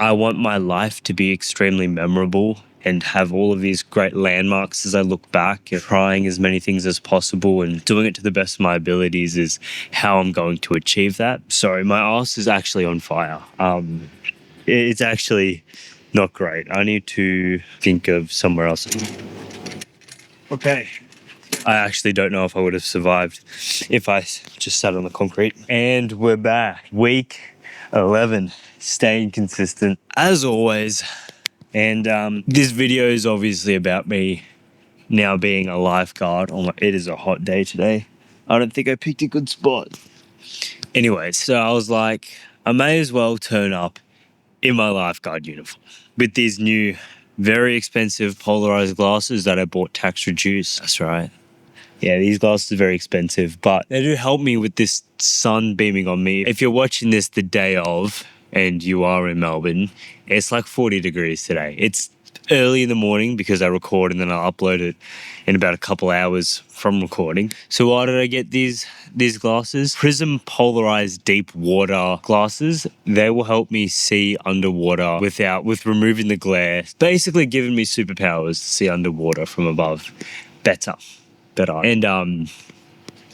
I want my life to be extremely memorable and have all of these great landmarks as I look back, and trying as many things as possible and doing it to the best of my abilities is how I'm going to achieve that. Sorry, my arse is actually on fire. It's actually not great. I need to think of somewhere else. Okay. I actually don't know if I would have survived if I just sat on the concrete. And we're back. Week 11. Staying consistent as always. And this video is obviously about me now being a lifeguard. It is a hot day today. I don't think I picked a good spot. Anyway, so I was like, I may as well turn up in my lifeguard uniform with these new, very expensive polarized glasses that I bought tax reduced. That's right. Yeah, these glasses are very expensive, but they do help me with this sun beaming on me. If you're watching this the day of, and you are in Melbourne, it's like 40 degrees today. It's early in the morning because I record and then I'll upload it in about a couple hours from recording. So why did I get these glasses? Prism polarized deep water glasses. They will help me see underwater with removing the glare. Basically giving me superpowers to see underwater from above. Better. And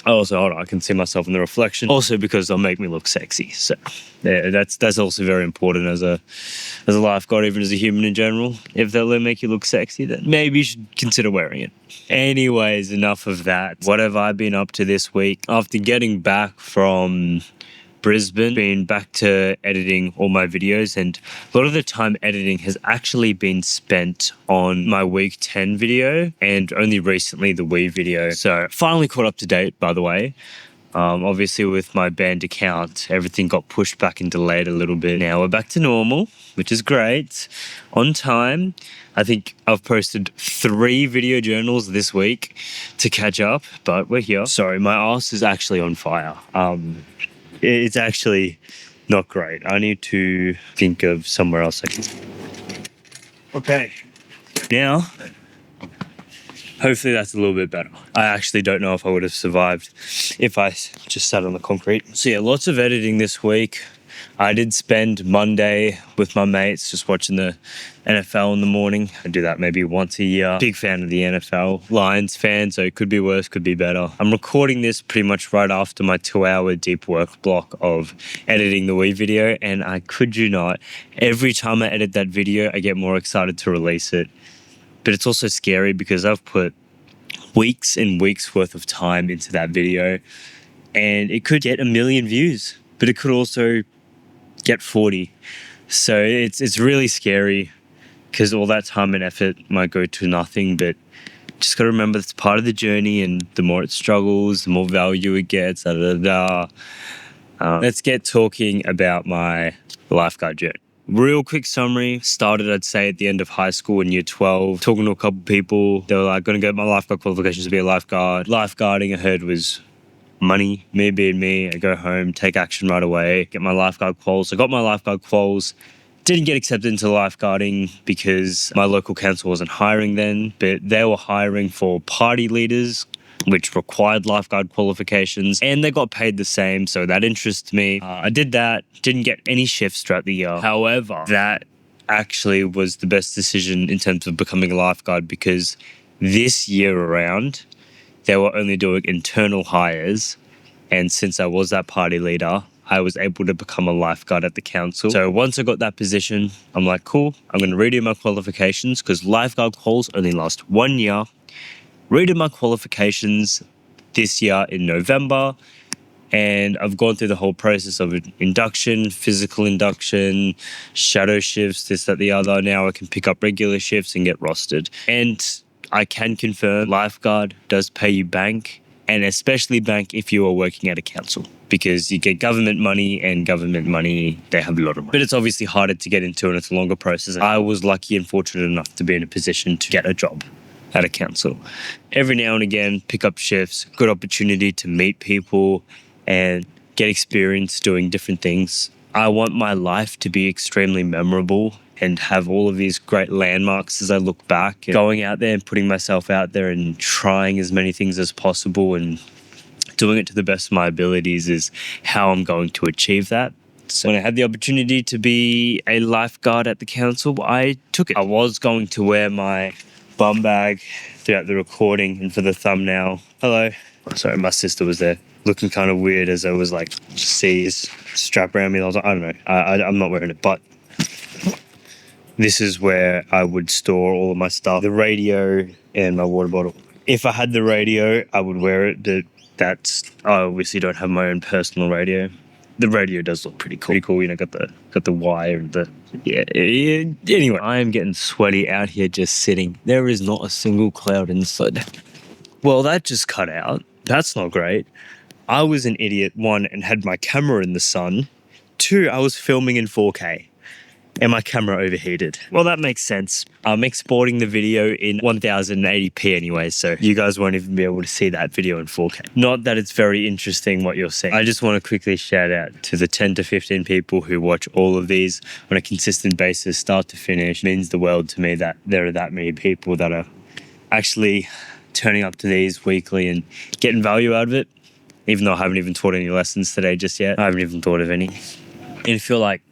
also, hold on, I can see myself in the reflection. Also because they'll make me look sexy. So yeah, that's also very important as a lifeguard, even as a human in general. If they'll make you look sexy, then maybe you should consider wearing it. Anyways, enough of that. What have I been up to this week? After getting back from Brisbane, been back to editing all my videos, and a lot of the time editing has actually been spent on my week 10 video and only recently the Wii video. So finally caught up to date, by the way. Obviously with my banned account, everything got pushed back and delayed a little bit. Now we're back to normal, which is great. On time. I think I've posted 3 video journals this week to catch up, but we're here. Sorry, my arse is actually on fire. It's actually not great. I need to think of somewhere else I can. Okay. Now, hopefully that's a little bit better. I actually don't know if I would have survived if I just sat on the concrete. So yeah, lots of editing this week. I did spend Monday with my mates just watching the NFL in the morning. I do that maybe once a year. Big fan of the NFL. Lions fan, so it could be worse, could be better. I'm recording this pretty much right after my 2-hour deep work block of editing the Wii video, and I kid you not, every time I edit that video, I get more excited to release it. But it's also scary because I've put weeks and weeks worth of time into that video, and it could get 1 million views, but it could also get 40. So it's really scary because all that time and effort might go to nothing, but just got to remember it's part of the journey, and the more it struggles, the more value it gets. Let's get talking about my lifeguard journey. Real quick summary. Started, I'd say, at the end of high school in year 12, talking to a couple people. They were like, going to get my lifeguard qualifications to be a lifeguard. Lifeguarding, I heard, was money. Me being me, I go home, take action right away, get my lifeguard quals. I got my lifeguard quals. Didn't get accepted into lifeguarding because my local council wasn't hiring then, but they were hiring for party leaders, which required lifeguard qualifications, and they got paid the same, so that interests me. I did that, didn't get any shifts throughout the year. However, that actually was the best decision in terms of becoming a lifeguard, because this year around, they were only doing internal hires, and since I was that party leader, I was able to become a lifeguard at the council. So once I got that position, I'm like, cool, I'm going to redo my qualifications because lifeguard quals only last 1 year. Redid my qualifications this year in November, and I've gone through the whole process of induction, physical induction, shadow shifts, this, that, the other. Now I can pick up regular shifts and get rostered. And I can confirm lifeguard does pay you bank, and especially bank if you are working at a council, because you get government money, and government money, they have a lot of money. But it's obviously harder to get into, and it's a longer process. I was lucky and fortunate enough to be in a position to get a job at a council. Every now and again, pick up shifts, good opportunity to meet people and get experience doing different things. I want my life to be extremely memorable and have all of these great landmarks as I look back, and going out there and putting myself out there and trying as many things as possible and doing it to the best of my abilities is how I'm going to achieve that. So when I had the opportunity to be a lifeguard at the council, I took it. I was going to wear my bum bag throughout the recording and for the thumbnail. Hello. Sorry, my sister was there looking kind of weird as I was like, see his strap around me. I was like, I don't know. I'm not wearing it, but this is where I would store all of my stuff, the radio and my water bottle. If I had the radio, I would wear it. I obviously don't have my own personal radio. The radio does look pretty cool. You know, got the wire and yeah. Anyway, I am getting sweaty out here just sitting. There is not a single cloud inside. Well, that just cut out. That's not great. I was an idiot, one, and had my camera in the sun. Two, I was filming in 4K. And my camera overheated. Well, that makes sense. I'm exporting the video in 1080p anyway, so you guys won't even be able to see that video in 4K. Not that it's very interesting what you're seeing. I just want to quickly shout out to the 10 to 15 people who watch all of these on a consistent basis, start to finish. It means the world to me that there are that many people that are actually turning up to these weekly and getting value out of it. Even though I haven't even taught any lessons today just yet. I haven't even thought of any. And if you're like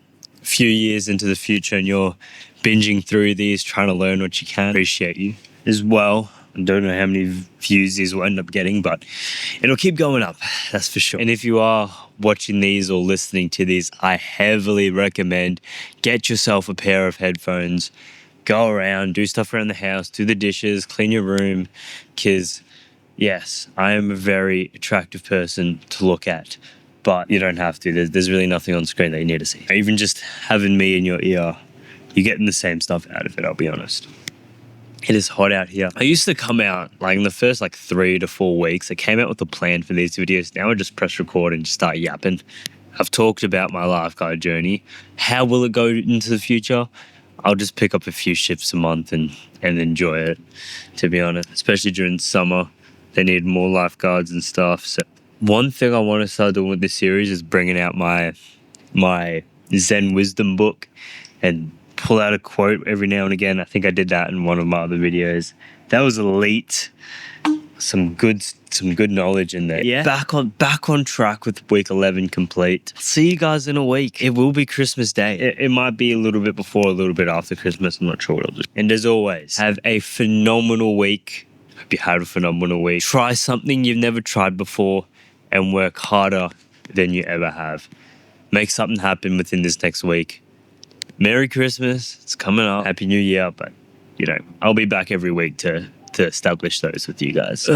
few years into the future and you're binging through these, trying to learn what you can, appreciate you as well. I don't know how many views these will end up getting, but it'll keep going up, that's for sure. And if you are watching these or listening to these, I heavily recommend get yourself a pair of headphones, go around, do stuff around the house, do the dishes, clean your room, because yes, I am a very attractive person to look at. But you don't have to. There's really nothing on screen that you need to see. Even just having me in your ear, you're getting the same stuff out of it, I'll be honest. It is hot out here. I used to come out, like in the first 3 to 4 weeks, I came out with a plan for these videos. Now I just press record and just start yapping. I've talked about my lifeguard journey. How will it go into the future? I'll just pick up a few shifts a month and enjoy it, to be honest. Especially during summer, they need more lifeguards and stuff, so one thing I want to start doing with this series is bringing out my Zen wisdom book and pull out a quote every now and again. I think I did that in one of my other videos. That was elite. Some good knowledge in there. Yeah. Back on track with week 11 complete. See you guys in a week. It will be Christmas Day. It might be a little bit before, a little bit after Christmas. I'm not sure what I'll do. And as always, have a phenomenal week. Hope you had a phenomenal week. Try something you've never tried before and work harder than you ever have. Make something happen within this next week. Merry Christmas, it's coming up. Happy New Year, but I'll be back every week to establish those with you guys.